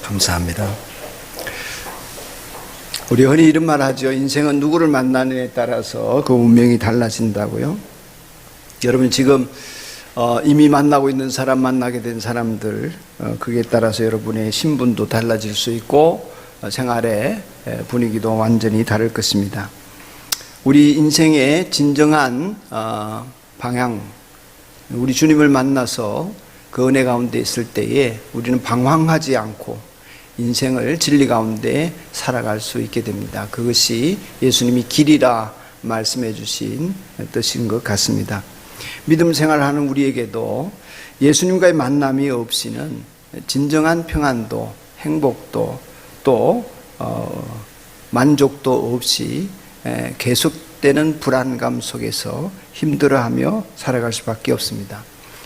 감사합니다. 우리 흔히 이런 말 하죠. 인생은 누구를 만나느냐에 따라서 그 운명이 달라진다고요. 여러분 지금 이미 만나고 있는 사람, 만나게 된 사람들, 그에 따라서 여러분의 신분도 달라질 수 있고 생활의 분위기도 완전히 다를 것입니다. 우리 인생의 진정한 방향, 우리 주님을 만나서 그 은혜 가운데 있을 때에 우리는 방황하지 않고 인생을 진리 가운데 살아갈 수 있게 됩니다. 그것이 예수님이 길이라 말씀해 주신 뜻인 것 같습니다. 믿음 생활하는 우리에게도 예수님과의 만남이 없이는 진정한 평안도, 행복도, 또 만족도 없이 계속되는 불안감 속에서 힘들어하며 살아갈 수밖에 없습니다.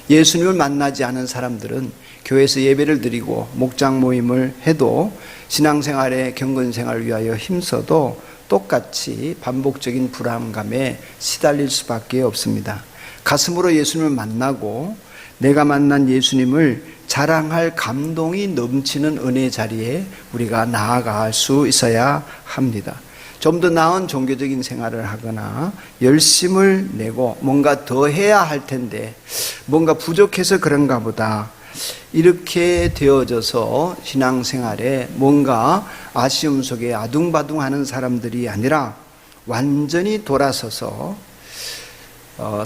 예수님을 만나지 않은 사람들은 교회에서 예배를 드리고 목장 모임을 해도 신앙생활의 경건생활을 위하여 힘써도 똑같이 반복적인 불안감에 시달릴 수밖에 없습니다. 가슴으로 예수님을 만나고 내가 만난 예수님을 자랑할 감동이 넘치는 은혜 자리에 우리가 나아갈 수 있어야 합니다. 좀 더 나은 종교적인 생활을 하거나 열심을 내고 뭔가 더 해야 할 텐데 뭔가 부족해서 그런가 보다 이렇게 되어져서 신앙생활에 뭔가 아쉬움 속에 아둥바둥하는 사람들이 아니라 완전히 돌아서서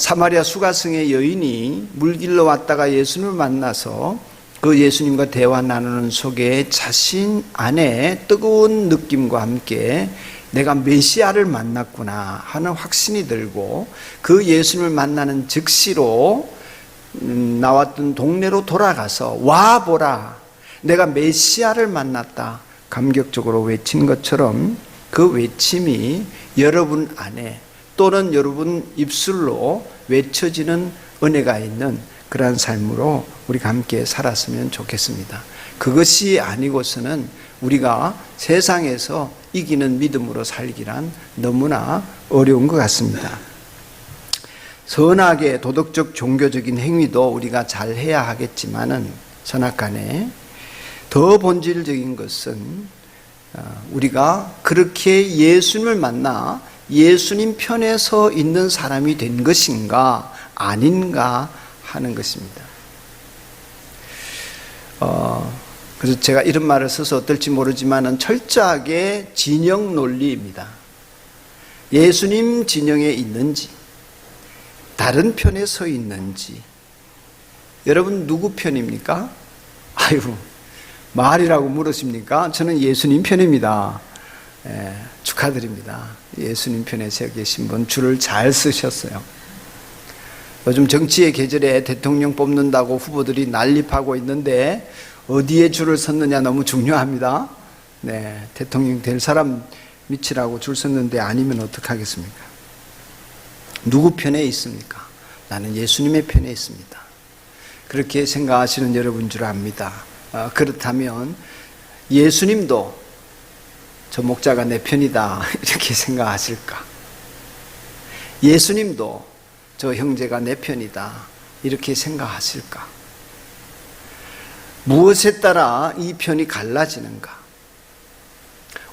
사마리아 수가성의 여인이 물길로 왔다가 예수님을 만나서 그 예수님과 대화 나누는 속에 자신 안에 뜨거운 느낌과 함께 내가 메시아를 만났구나 하는 확신이 들고 그 예수님을 만나는 즉시로 나왔던 동네로 돌아가서 와 보라 내가 메시아를 만났다 감격적으로 외친 것처럼 그 외침이 여러분 안에 또는 여러분 입술로 외쳐지는 은혜가 있는 그러한 삶으로 우리가 함께 살았으면 좋겠습니다. 그것이 아니고서는 우리가 세상에서 이기는 믿음으로 살기란 너무나 어려운 것 같습니다. 선하게 도덕적 종교적인 행위도 우리가 잘 해야 하겠지만은 선악간에 더 본질적인 것은 우리가 그렇게 예수님을 만나 예수님 편에 서 있는 사람이 된 것인가 아닌가 하는 것입니다. 그래서 제가 이런 말을 써서 어떨지 모르지만은 철저하게 진영 논리입니다. 예수님 진영에 있는지 다른 편에 서 있는지 여러분 누구 편입니까? 아유 말이라고 물으십니까? 저는 예수님 편입니다. 축하드립니다. 예수님 편에 서 계신 분 줄을 잘 쓰셨어요. 요즘 정치의 계절에 대통령 뽑는다고 후보들이 난립하고 있는데 어디에 줄을 섰느냐 너무 중요합니다. 네, 대통령 될 사람 밑이라고 줄 섰는데 아니면 어떡하겠습니까? 누구 편에 있습니까? 나는 예수님의 편에 있습니다. 그렇게 생각하시는 여러분 줄 압니다. 그렇다면 예수님도 저 목자가 내 편이다 이렇게 생각하실까? 예수님도 저 형제가 내 편이다 이렇게 생각하실까? 무엇에 따라 이 편이 갈라지는가?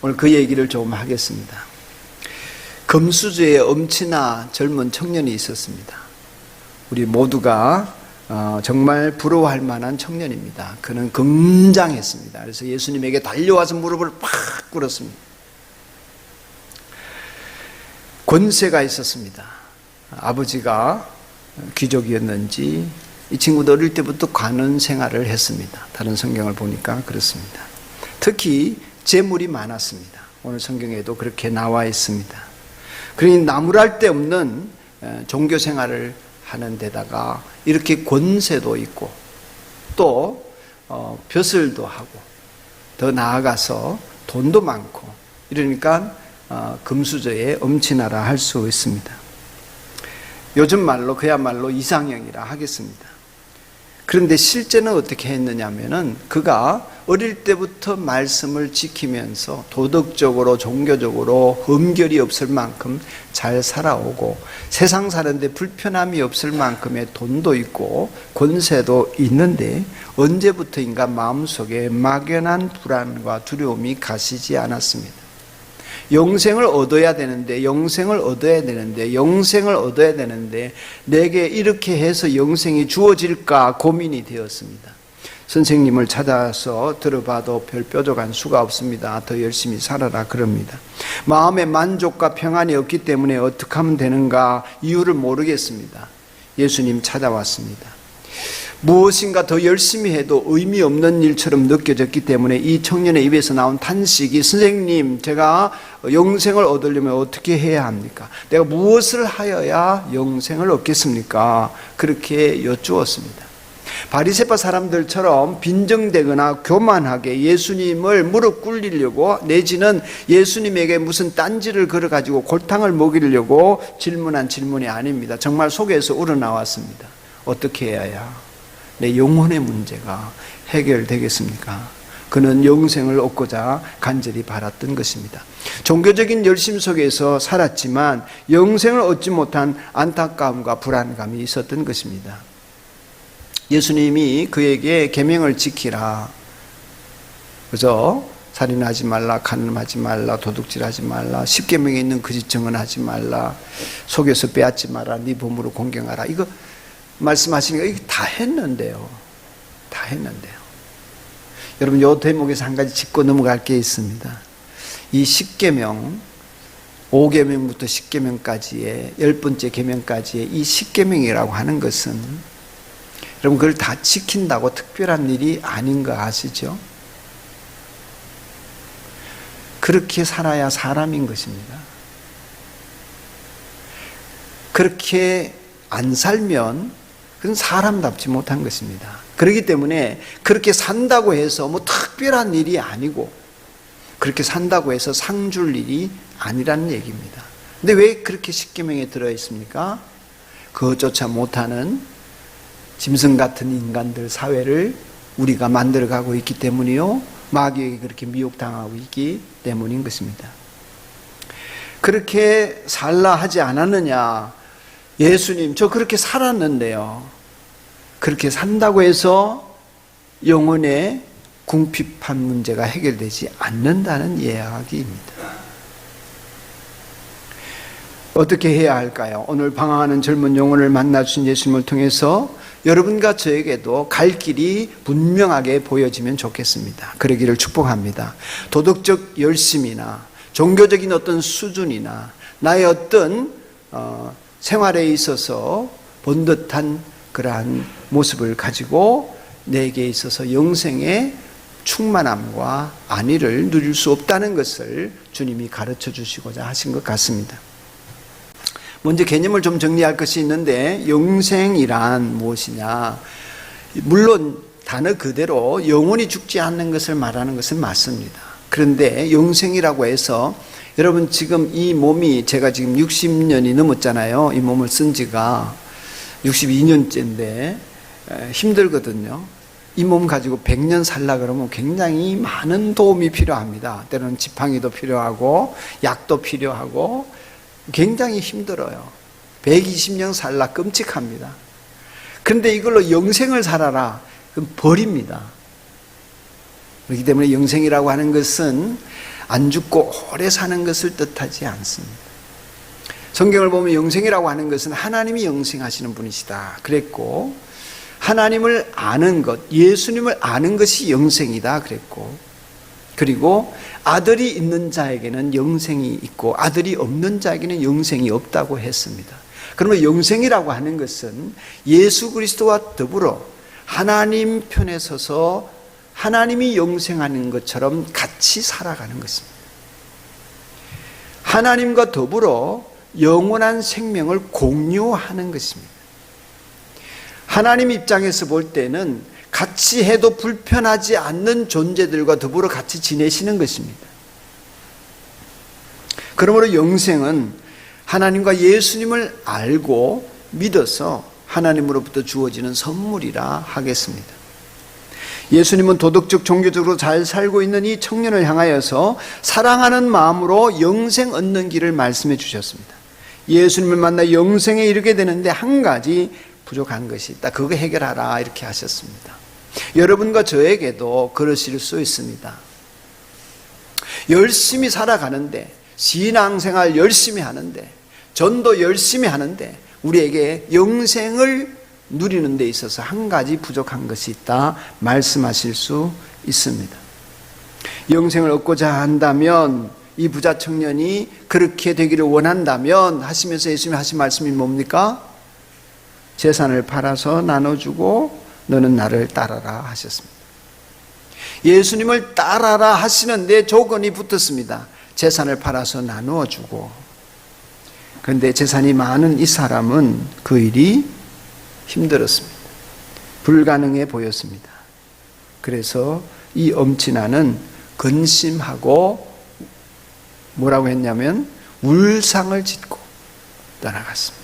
오늘 그 얘기를 좀 하겠습니다. 금수저에 엄친아 젊은 청년이 있었습니다. 우리 모두가 정말 부러워할 만한 청년입니다. 그는 긍장했습니다. 그래서 예수님에게 달려와서 무릎을 팍 꿇었습니다. 권세가 있었습니다. 아버지가 귀족이었는지 이 친구도 어릴 때부터 관원 생활을 했습니다. 다른 성경을 보니까 그렇습니다. 특히 재물이 많았습니다. 오늘 성경에도 그렇게 나와 있습니다. 그러니 나무랄 데 없는 종교 생활을 하는 데다가 이렇게 권세도 있고 또 벼슬도 하고 더 나아가서 돈도 많고 이러니까 금수저에 엄친아라 할 수 있습니다. 요즘 말로 그야말로 이상형이라 하겠습니다. 그런데 실제는 어떻게 했느냐면은 그가 어릴 때부터 말씀을 지키면서 도덕적으로 종교적으로 흠결이 없을 만큼 잘 살아오고 세상 사는데 불편함이 없을 만큼의 돈도 있고 권세도 있는데 언제부터인가 마음속에 막연한 불안과 두려움이 가시지 않았습니다. 영생을 얻어야 되는데 내게 이렇게 해서 영생이 주어질까 고민이 되었습니다. 선생님을 찾아서 들어봐도 별 뾰족한 수가 없습니다. 더 열심히 살아라 그럽니다. 마음의 만족과 평안이 없기 때문에 어떻게 하면 되는가 이유를 모르겠습니다. 예수님 찾아왔습니다. 무엇인가 더 열심히 해도 의미 없는 일처럼 느껴졌기 때문에 이 청년의 입에서 나온 탄식이 선생님 제가 영생을 얻으려면 어떻게 해야 합니까? 내가 무엇을 하여야 영생을 얻겠습니까? 그렇게 여쭈었습니다. 바리새파 사람들처럼 빈정대거나 교만하게 예수님을 무릎 꿇리려고 내지는 예수님에게 무슨 딴지를 걸어가지고 골탕을 먹이려고 질문한 질문이 아닙니다. 정말 속에서 우러나왔습니다. 어떻게 해야 내 영혼의 문제가 해결되겠습니까? 그는 영생을 얻고자 간절히 바랐던 것입니다. 종교적인 열심 속에서 살았지만 영생을 얻지 못한 안타까움과 불안감이 있었던 것입니다. 예수님이 그에게 계명을 지키라. 그죠? 살인하지 말라, 간음하지 말라, 도둑질하지 말라, 십계명에 있는 거짓 증언하지 말라, 속여서 빼앗지 마라, 네 몸으로 공경하라. 이거 말씀하시니까 이거 다 했는데요. 여러분 이 대목에서 한 가지 짚고 넘어갈 게 있습니다. 이 10계명, 5계명부터 10계명까지의 10번째 계명까지의 이 10계명이라고 하는 것은 여러분 그걸 다 지킨다고 특별한 일이 아닌 거 아시죠? 그렇게 살아야 사람인 것입니다. 그렇게 안 살면 그건 사람답지 못한 것입니다. 그렇기 때문에 그렇게 산다고 해서 뭐 특별한 일이 아니고 그렇게 산다고 해서 상 줄 일이 아니라는 얘기입니다. 근데 왜 그렇게 10계명에 들어있습니까? 그것조차 못하는 짐승 같은 인간들 사회를 우리가 만들어가고 있기 때문이요. 마귀에게 그렇게 미혹당하고 있기 때문인 것입니다. 그렇게 살라 하지 않았느냐? 예수님 저 그렇게 살았는데요. 그렇게 산다고 해서 영혼의 궁핍한 문제가 해결되지 않는다는 이야기입니다. 어떻게 해야 할까요? 오늘 방황하는 젊은 영혼을 만나주신 예수님을 통해서 여러분과 저에게도 갈 길이 분명하게 보여지면 좋겠습니다. 그러기를 축복합니다. 도덕적 열심이나 종교적인 어떤 수준이나 나의 어떤 생활에 있어서 번듯한 그러한 모습을 가지고 내게 있어서 영생의 충만함과 안위를 누릴 수 없다는 것을 주님이 가르쳐 주시고자 하신 것 같습니다. 먼저 개념을 좀 정리할 것이 있는데 영생이란 무엇이냐? 물론 단어 그대로 영원히 죽지 않는 것을 말하는 것은 맞습니다. 그런데 영생이라고 해서 여러분 지금 이 몸이 제가 지금 60년이 넘었잖아요. 이 몸을 쓴 지가 62년째인데 힘들거든요. 이 몸 가지고 100년 살라 그러면 굉장히 많은 도움이 필요합니다. 때로는 지팡이도 필요하고 약도 필요하고 굉장히 힘들어요. 120년 살라 끔찍합니다. 그런데 이걸로 영생을 살아라 그럼 버립니다. 그렇기 때문에 영생이라고 하는 것은 안 죽고 오래 사는 것을 뜻하지 않습니다. 성경을 보면 영생이라고 하는 것은 하나님이 영생하시는 분이시다 그랬고, 하나님을 아는 것, 예수님을 아는 것이 영생이다 그랬고, 그리고 아들이 있는 자에게는 영생이 있고 아들이 없는 자에게는 영생이 없다고 했습니다. 그러면 영생이라고 하는 것은 예수 그리스도와 더불어 하나님 편에 서서 하나님이 영생하는 것처럼 같이 살아가는 것입니다. 하나님과 더불어 영원한 생명을 공유하는 것입니다. 하나님 입장에서 볼 때는 같이 해도 불편하지 않는 존재들과 더불어 같이 지내시는 것입니다. 그러므로 영생은 하나님과 예수님을 알고 믿어서 하나님으로부터 주어지는 선물이라 하겠습니다. 예수님은 도덕적 종교적으로 잘 살고 있는 이 청년을 향하여서 사랑하는 마음으로 영생 얻는 길을 말씀해 주셨습니다. 예수님을 만나 영생에 이르게 되는데 한 가지 부족한 것이 있다. 그거 해결하라 이렇게 하셨습니다. 여러분과 저에게도 그러실 수 있습니다. 열심히 살아가는데, 신앙생활 열심히 하는데, 전도 열심히 하는데 우리에게 영생을 누리는 데 있어서 한 가지 부족한 것이 있다 말씀하실 수 있습니다. 영생을 얻고자 한다면, 이 부자 청년이 그렇게 되기를 원한다면 하시면서 예수님이 하신 말씀이 뭡니까? 재산을 팔아서 나눠주고 너는 나를 따라라 하셨습니다. 예수님을 따라라 하시는데 조건이 붙었습니다. 재산을 팔아서 나누어 주고. 그런데 재산이 많은 이 사람은 그 일이 힘들었습니다. 불가능해 보였습니다. 그래서 이 엄친아는 근심하고 뭐라고 했냐면 울상을 짓고 떠나갔습니다.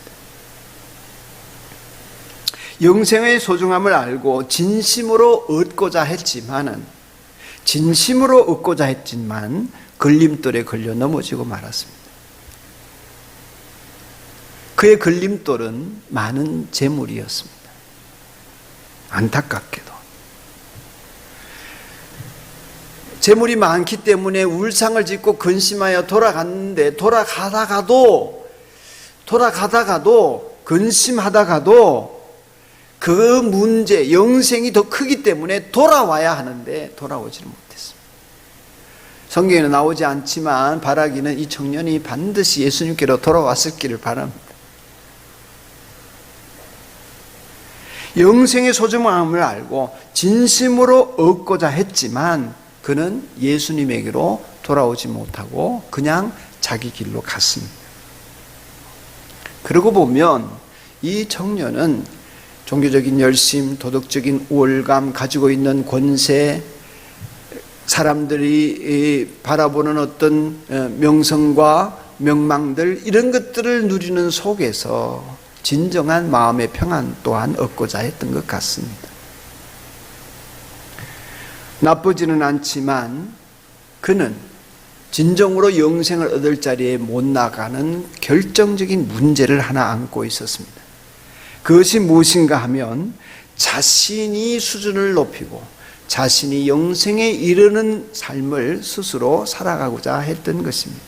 영생의 소중함을 알고 진심으로 얻고자 했지만 걸림돌에 걸려 넘어지고 말았습니다. 그의 걸림돌은 많은 재물이었습니다. 안타깝게도 재물이 많기 때문에 울상을 짓고 근심하여 돌아갔는데, 돌아가다가도 근심하다가도 그 문제, 영생이 더 크기 때문에 돌아와야 하는데 돌아오지를 못했습니다. 성경에는 나오지 않지만 바라기는 이 청년이 반드시 예수님께로 돌아왔을기를 바랍니다. 영생의 소중함을 알고 진심으로 얻고자 했지만 그는 예수님에게로 돌아오지 못하고 그냥 자기 길로 갔습니다. 그러고 보면 이 청년은 종교적인 열심, 도덕적인 우월감, 가지고 있는 권세, 사람들이 바라보는 어떤 명성과 명망들, 이런 것들을 누리는 속에서 진정한 마음의 평안 또한 얻고자 했던 것 같습니다. 나쁘지는 않지만 그는 진정으로 영생을 얻을 자리에 못 나가는 결정적인 문제를 하나 안고 있었습니다. 그것이 무엇인가 하면 자신이 수준을 높이고 자신이 영생에 이르는 삶을 스스로 살아가고자 했던 것입니다.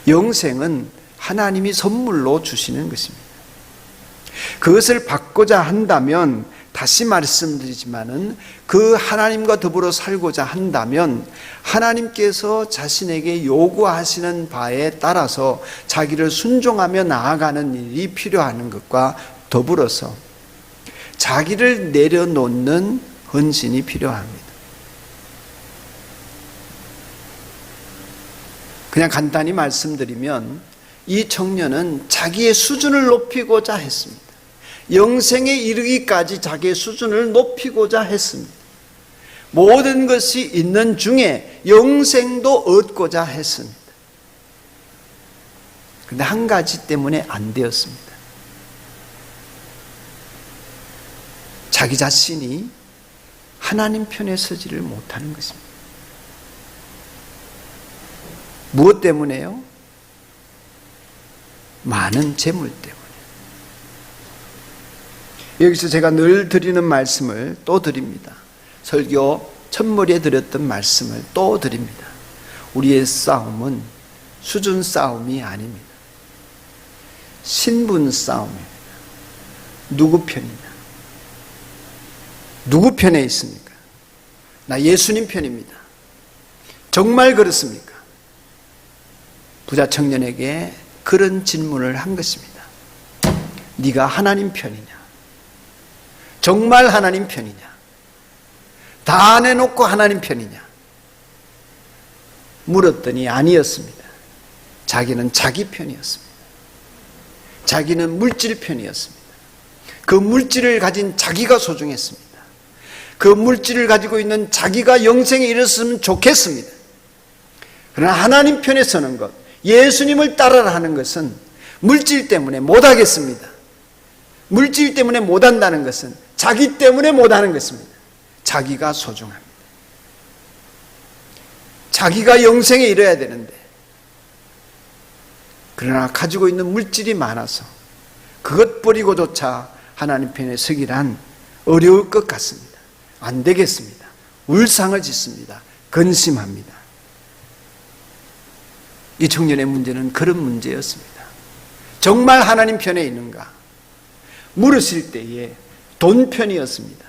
영생은 하나님이 선물로 주시는 것입니다. 그것을 받고자 한다면, 다시 말씀드리지만은 그 하나님과 더불어 살고자 한다면 하나님께서 자신에게 요구하시는 바에 따라서 자기를 순종하며 나아가는 일이 필요한 것과 더불어서 자기를 내려놓는 헌신이 필요합니다. 그냥 간단히 말씀드리면 이 청년은 자기의 수준을 높이고자 했습니다. 영생에 이르기까지 자기의 수준을 높이고자 했습니다. 모든 것이 있는 중에 영생도 얻고자 했습니다. 그런데 한 가지 때문에 안 되었습니다. 자기 자신이 하나님 편에 서지를 못하는 것입니다. 무엇 때문에요? 많은 재물 때문에. 여기서 제가 늘 드리는 말씀을 또 드립니다. 설교 첫머리에 드렸던 말씀을 또 드립니다. 우리의 싸움은 수준 싸움이 아닙니다. 신분 싸움입니다. 누구 편이냐? 누구 편에 있습니까? 나 예수님 편입니다. 정말 그렇습니까? 부자 청년에게 그런 질문을 한 것입니다. 네가 하나님 편이냐? 정말 하나님 편이냐? 다 내놓고 하나님 편이냐? 물었더니 아니었습니다. 자기는 자기 편이었습니다. 자기는 물질 편이었습니다. 그 물질을 가진 자기가 소중했습니다. 그 물질을 가지고 있는 자기가 영생에 이르렀으면 좋겠습니다. 그러나 하나님 편에 서는 것, 예수님을 따라라 하는 것은 물질 때문에 못하겠습니다. 물질 때문에 못한다는 것은 자기 때문에 못하는 것입니다. 자기가 소중합니다. 자기가 영생에 이뤄야 되는데, 그러나 가지고 있는 물질이 많아서 그것 버리고조차 하나님 편에 서기란 어려울 것 같습니다. 안 되겠습니다. 울상을 짓습니다. 근심합니다. 이 청년의 문제는 그런 문제였습니다. 정말 하나님 편에 있는가? 물으실 때에 돈 편이었습니다.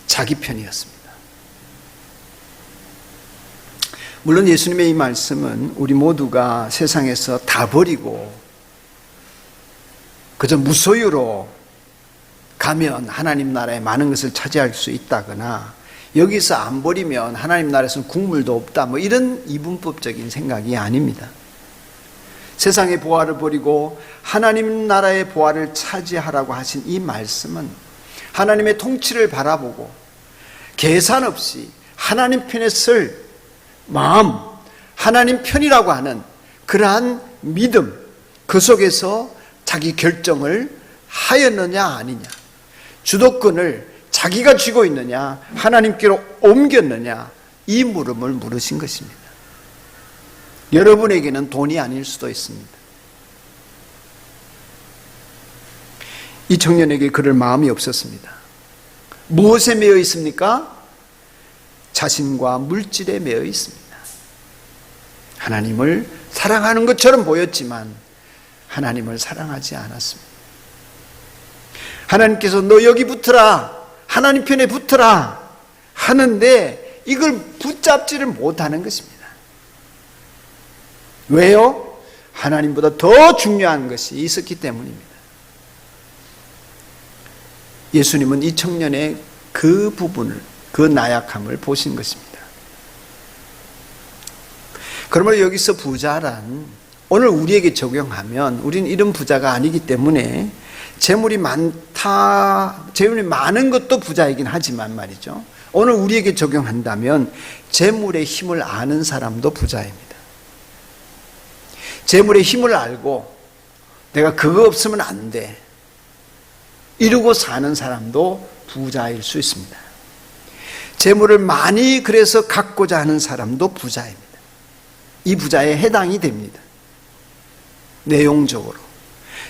자기 편이었습니다. 물론 예수님의 이 말씀은 우리 모두가 세상에서 다 버리고 그저 무소유로 가면 하나님 나라에 많은 것을 차지할 수 있다거나, 여기서 안 버리면 하나님 나라에서는 국물도 없다, 뭐 이런 이분법적인 생각이 아닙니다. 세상의 보화를 버리고 하나님 나라의 보화를 차지하라고 하신 이 말씀은 하나님의 통치를 바라보고 계산 없이 하나님 편에 설 마음, 하나님 편이라고 하는 그러한 믿음, 그 속에서 자기 결정을 하였느냐 아니냐, 주도권을 자기가 쥐고 있느냐 하나님께로 옮겼느냐, 이 물음을 물으신 것입니다. 여러분에게는 돈이 아닐 수도 있습니다. 이 청년에게 그럴 마음이 없었습니다. 무엇에 매여 있습니까? 자신과 물질에 매여 있습니다. 하나님을 사랑하는 것처럼 보였지만 하나님을 사랑하지 않았습니다. 하나님께서 너 여기 붙어라, 하나님 편에 붙어라 하는데 이걸 붙잡지를 못하는 것입니다. 왜요? 하나님보다 더 중요한 것이 있었기 때문입니다. 예수님은 이 청년의 그 부분을, 그 나약함을 보신 것입니다. 그러므로 여기서 부자란, 오늘 우리에게 적용하면 우리는 이런 부자가 아니기 때문에 재물이 많다, 재물이 많은 것도 부자이긴 하지만 말이죠, 오늘 우리에게 적용한다면 재물의 힘을 아는 사람도 부자입니다. 재물의 힘을 알고 내가 그거 없으면 안 돼, 이러고 사는 사람도 부자일 수 있습니다. 재물을 많이 그래서 갖고자 하는 사람도 부자입니다. 이 부자에 해당이 됩니다. 내용적으로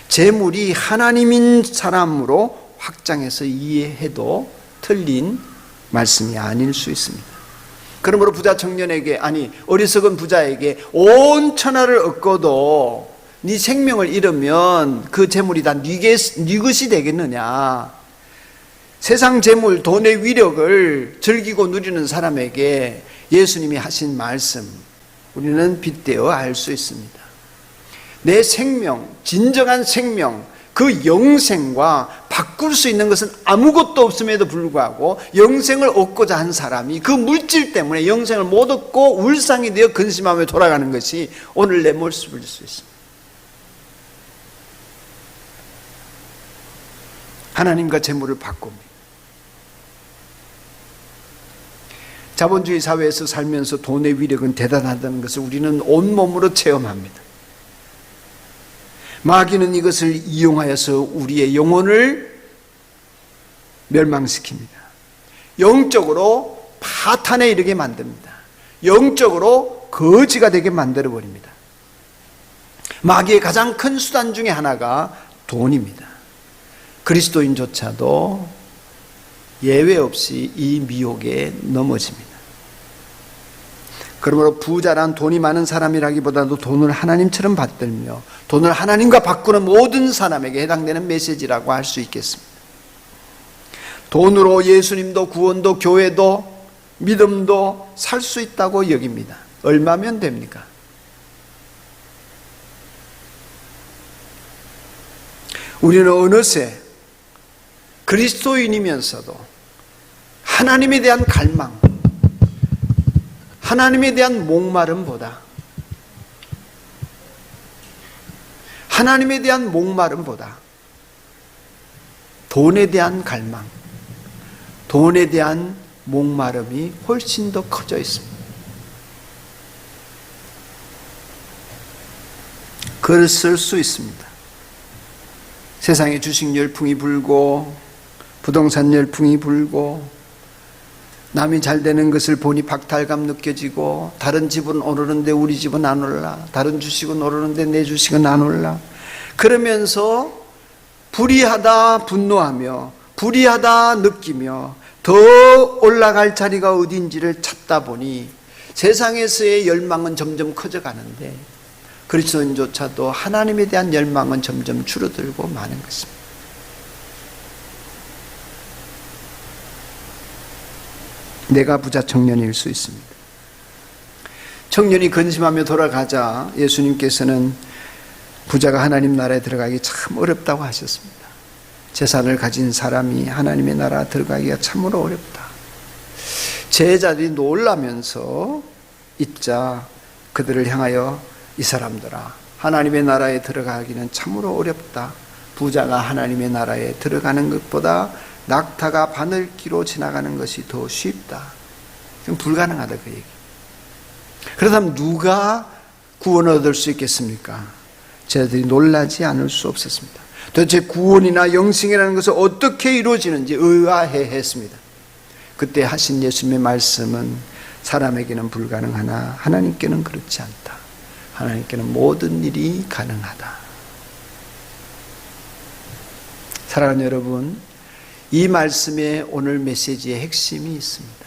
재물이 하나님인 사람으로 확장해서 이해해도 틀린 말씀이 아닐 수 있습니다. 그러므로 부자 청년에게, 아니 어리석은 부자에게 온 천하를 얻고도 네 생명을 잃으면 그 재물이 다 네 것이 되겠느냐, 세상 재물, 돈의 위력을 즐기고 누리는 사람에게 예수님이 하신 말씀, 우리는 빗대어 알 수 있습니다. 내 생명, 진정한 생명, 그 영생과 바꿀 수 있는 것은 아무것도 없음에도 불구하고 영생을 얻고자 한 사람이 그 물질 때문에 영생을 못 얻고 울상이 되어 근심하며 돌아가는 것이 오늘 내 모습일 수 있습니다. 하나님과 재물을 바꿉니다. 자본주의 사회에서 살면서 돈의 위력은 대단하다는 것을 우리는 온몸으로 체험합니다. 마귀는 이것을 이용하여서 우리의 영혼을 멸망시킵니다. 영적으로 파탄에 이르게 만듭니다. 영적으로 거지가 되게 만들어버립니다. 마귀의 가장 큰 수단 중에 하나가 돈입니다. 그리스도인조차도 예외 없이 이 미혹에 넘어집니다. 그러므로 부자란 돈이 많은 사람이라기보다도 돈을 하나님처럼 받들며 돈을 하나님과 바꾸는 모든 사람에게 해당되는 메시지라고 할 수 있겠습니다. 돈으로 예수님도 구원도 교회도 믿음도 살 수 있다고 여깁니다. 얼마면 됩니까? 우리는 어느새 그리스도인이면서도 하나님에 대한 갈망, 하나님에 대한 목마름보다 돈에 대한 갈망, 돈에 대한 목마름이 훨씬 더 커져 있습니다. 글을 쓸 수 있습니다. 세상에 주식 열풍이 불고 부동산 열풍이 불고 남이 잘 되는 것을 보니 박탈감 느껴지고 다른 집은 오르는데 우리 집은 안 올라, 다른 주식은 오르는데 내 주식은 안 올라, 그러면서 불의하다 분노하며 불의하다 느끼며 더 올라갈 자리가 어딘지를 찾다 보니 세상에서의 열망은 점점 커져가는데 그리스도인조차도 하나님에 대한 열망은 점점 줄어들고 마는 것입니다. 내가 부자 청년일 수 있습니다. 청년이 근심하며 돌아가자 예수님께서는 부자가 하나님 나라에 들어가기 참 어렵다고 하셨습니다. 재산을 가진 사람이 하나님의 나라 들어가기가 참으로 어렵다. 제자들이 놀라면서 잊자 그들을 향하여 이 사람들아, 하나님의 나라에 들어가기는 참으로 어렵다. 부자가 하나님의 나라에 들어가는 것보다 낙타가 바늘기로 지나가는 것이 더 쉽다. 그럼 불가능하다 그 얘기. 그렇다면 누가 구원을 얻을 수 있겠습니까? 제자들이 놀라지 않을 수 없었습니다. 도대체 구원이나 영생이라는 것은 어떻게 이루어지는지 의아해했습니다. 그때 하신 예수님의 말씀은 사람에게는 불가능하나 하나님께는 그렇지 않다. 하나님께는 모든 일이 가능하다. 사랑하는 여러분, 이 말씀에 오늘 메시지의 핵심이 있습니다.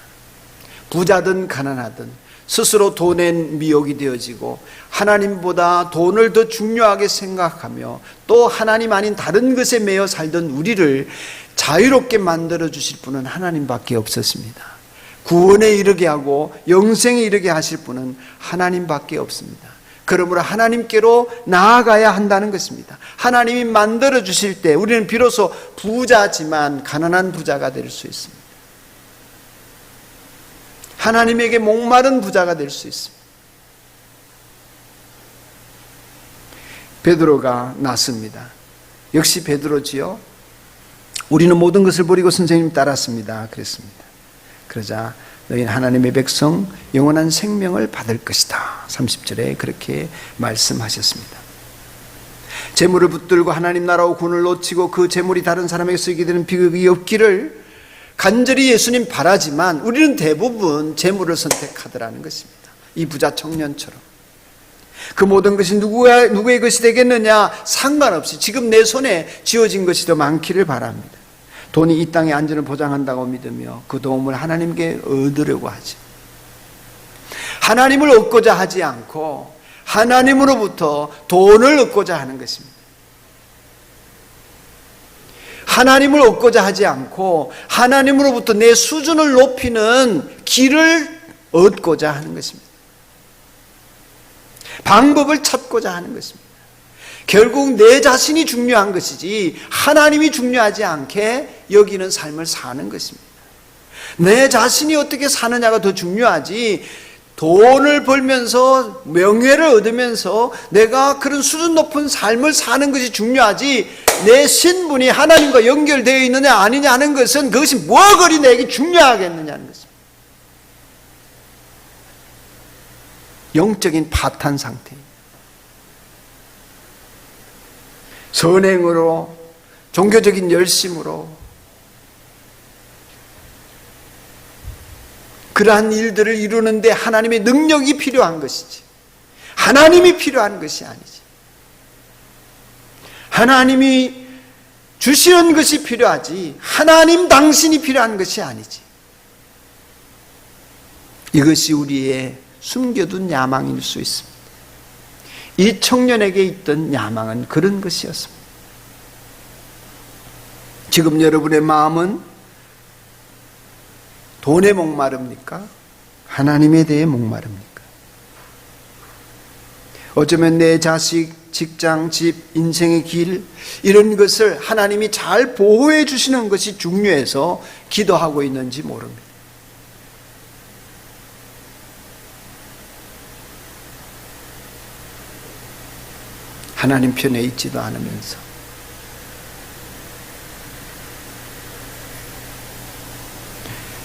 부자든 가난하든 스스로 돈에 미혹이 되어지고 하나님보다 돈을 더 중요하게 생각하며 또 하나님 아닌 다른 것에 매여 살던 우리를 자유롭게 만들어 주실 분은 하나님밖에 없었습니다. 구원에 이르게 하고 영생에 이르게 하실 분은 하나님밖에 없습니다. 그러므로 하나님께로 나아가야 한다는 것입니다. 하나님이 만들어 주실 때 우리는 비로소 부자지만 가난한 부자가 될 수 있습니다. 하나님에게 목마른 부자가 될 수 있습니다. 베드로가 났습니다. 역시 베드로지요. 우리는 모든 것을 버리고 선생님 따랐습니다. 그랬습니다. 그러자 너희는 하나님의 백성 영원한 생명을 받을 것이다. 30절에 그렇게 말씀하셨습니다. 재물을 붙들고 하나님 나라와 구원을 놓치고 그 재물이 다른 사람에게 쓰이게 되는 비극이 없기를 간절히 예수님 바라지만 우리는 대부분 재물을 선택하더라는 것입니다. 이 부자 청년처럼. 그 모든 것이 누구의 것이 되겠느냐 상관없이 지금 내 손에 쥐어진 것이 더 많기를 바랍니다. 돈이 이 땅의 안전을 보장한다고 믿으며 그 도움을 하나님께 얻으려고 하지. 하나님을 얻고자 하지 않고 하나님으로부터 돈을 얻고자 하는 것입니다. 하나님을 얻고자 하지 않고 하나님으로부터 내 수준을 높이는 길을 얻고자 하는 것입니다. 방법을 찾고자 하는 것입니다. 결국 내 자신이 중요한 것이지 하나님이 중요하지 않게 여기는 삶을 사는 것입니다. 내 자신이 어떻게 사느냐가 더 중요하지 돈을 벌면서 명예를 얻으면서 내가 그런 수준 높은 삶을 사는 것이 중요하지 내 신분이 하나님과 연결되어 있느냐 아니냐 하는 것은 그것이 뭐가 그리 내게 중요하겠느냐는 것입니다. 영적인 파탄 상태입니다. 선행으로 종교적인 열심으로 그러한 일들을 이루는데 하나님의 능력이 필요한 것이지 하나님이 필요한 것이 아니지 하나님이 주시는 것이 필요하지 하나님 당신이 필요한 것이 아니지. 이것이 우리의 숨겨둔 야망일 수 있습니다. 이 청년에게 있던 야망은 그런 것이었습니다. 지금 여러분의 마음은 돈에 목마릅니까? 하나님에 대해 목마릅니까? 어쩌면 내 자식, 직장, 집, 인생의 길 이런 것을 하나님이 잘 보호해 주시는 것이 중요해서 기도하고 있는지 모릅니다. 하나님 편에 있지도 않으면서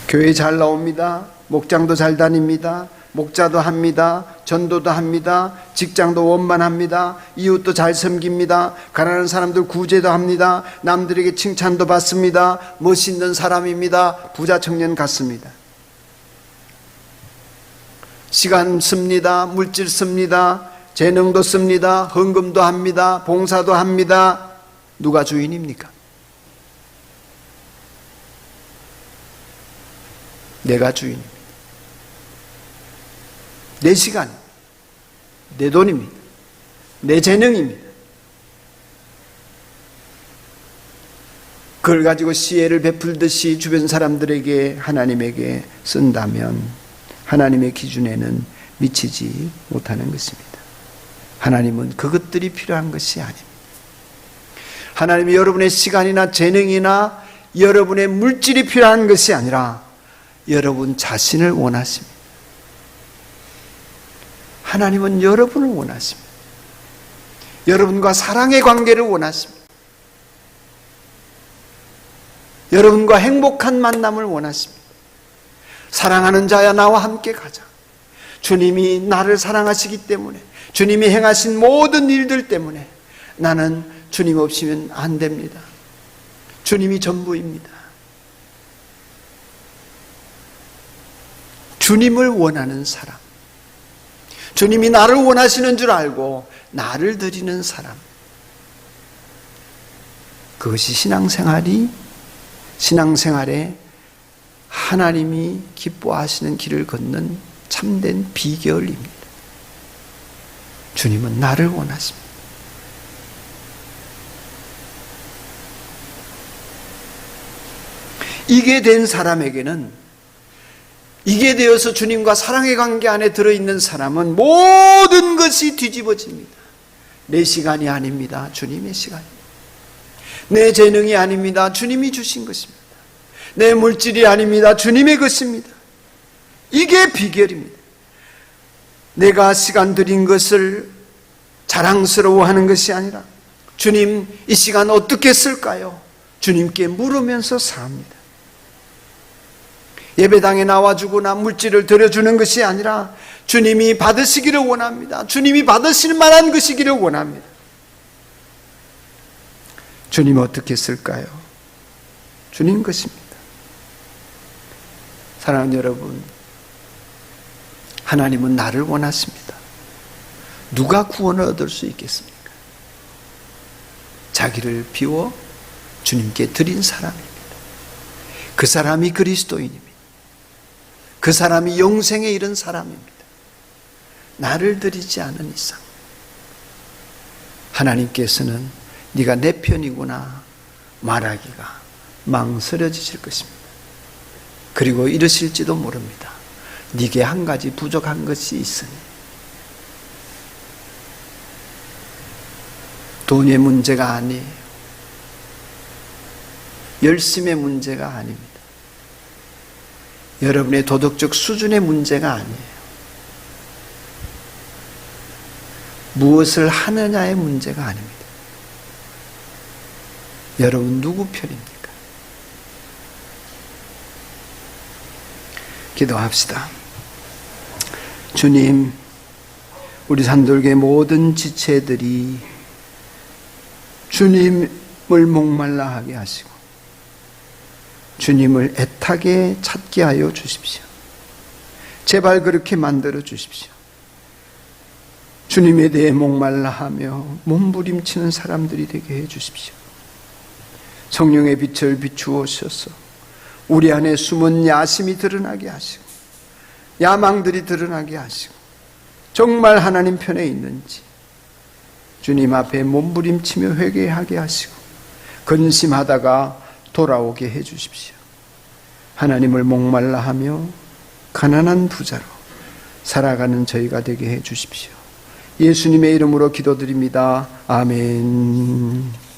교회 잘 나옵니다. 목장도 잘 다닙니다. 목자도 합니다. 전도도 합니다. 직장도 원만합니다. 이웃도 잘 섬깁니다. 가난한 사람들 구제도 합니다. 남들에게 칭찬도 받습니다. 멋있는 사람입니다. 부자 청년 같습니다. 시간 씁니다. 물질 씁니다. 재능도 씁니다. 헌금도 합니다. 봉사도 합니다. 누가 주인입니까? 내가 주인입니다. 내 시간, 내 돈입니다. 내 재능입니다. 그걸 가지고 시혜를 베풀듯이 주변 사람들에게 하나님에게 쓴다면 하나님의 기준에는 미치지 못하는 것입니다. 하나님은 그것들이 필요한 것이 아닙니다. 하나님이 여러분의 시간이나 재능이나 여러분의 물질이 필요한 것이 아니라 여러분 자신을 원하십니다. 하나님은 여러분을 원하십니다. 여러분과 사랑의 관계를 원하십니다. 여러분과 행복한 만남을 원하십니다. 사랑하는 자야 나와 함께 가자. 주님이 나를 사랑하시기 때문에, 주님이 행하신 모든 일들 때문에 나는 주님 없이는 안 됩니다. 주님이 전부입니다. 주님을 원하는 사람, 주님이 나를 원하시는 줄 알고 나를 드리는 사람, 그것이 신앙생활에 하나님이 기뻐하시는 길을 걷는 참된 비결입니다. 주님은 나를 원하십니다. 이게 된 사람에게는, 이게 되어서 주님과 사랑의 관계 안에 들어있는 사람은 모든 것이 뒤집어집니다. 내 시간이 아닙니다. 주님의 시간입니다. 내 재능이 아닙니다. 주님이 주신 것입니다. 내 물질이 아닙니다. 주님의 것입니다. 이게 비결입니다. 내가 시간 들인 것을 자랑스러워하는 것이 아니라 주님, 이 시간 어떻게 쓸까요? 주님께 물으면서 삽니다. 예배당에 나와주거나 물질을 드려주는 것이 아니라 주님이 받으시기를 원합니다. 주님이 받으실 만한 것이기를 원합니다. 주님 어떻게 쓸까요? 주님 것입니다. 사랑하는 여러분, 하나님은 나를 원하십니다. 누가 구원을 얻을 수 있겠습니까? 자기를 비워 주님께 드린 사람입니다. 그 사람이 그리스도인입니다. 그 사람이 영생에 이른 사람입니다. 나를 드리지 않은 이상 하나님께서는 네가 내 편이구나 말하기가 망설여지실 것입니다. 그리고 이러실지도 모릅니다. 네게 한 가지 부족한 것이 있으니. 돈의 문제가 아니에요. 열심의 문제가 아닙니다. 여러분의 도덕적 수준의 문제가 아니에요. 무엇을 하느냐의 문제가 아닙니다. 여러분 누구 편입니까? 기도합시다. 주님, 우리 산돌교의 모든 지체들이 주님을 목말라 하게 하시고 주님을 애타게 찾게 하여 주십시오. 제발 그렇게 만들어 주십시오. 주님에 대해 목말라 하며 몸부림치는 사람들이 되게 해 주십시오. 성령의 빛을 비추어셔서 우리 안에 숨은 야심이 드러나게 하시고 야망들이 드러나게 하시고 정말 하나님 편에 있는지 주님 앞에 몸부림치며 회개하게 하시고 근심하다가 돌아오게 해 주십시오. 하나님을 목말라 하며 가난한 부자로 살아가는 저희가 되게 해 주십시오. 예수님의 이름으로 기도드립니다. 아멘.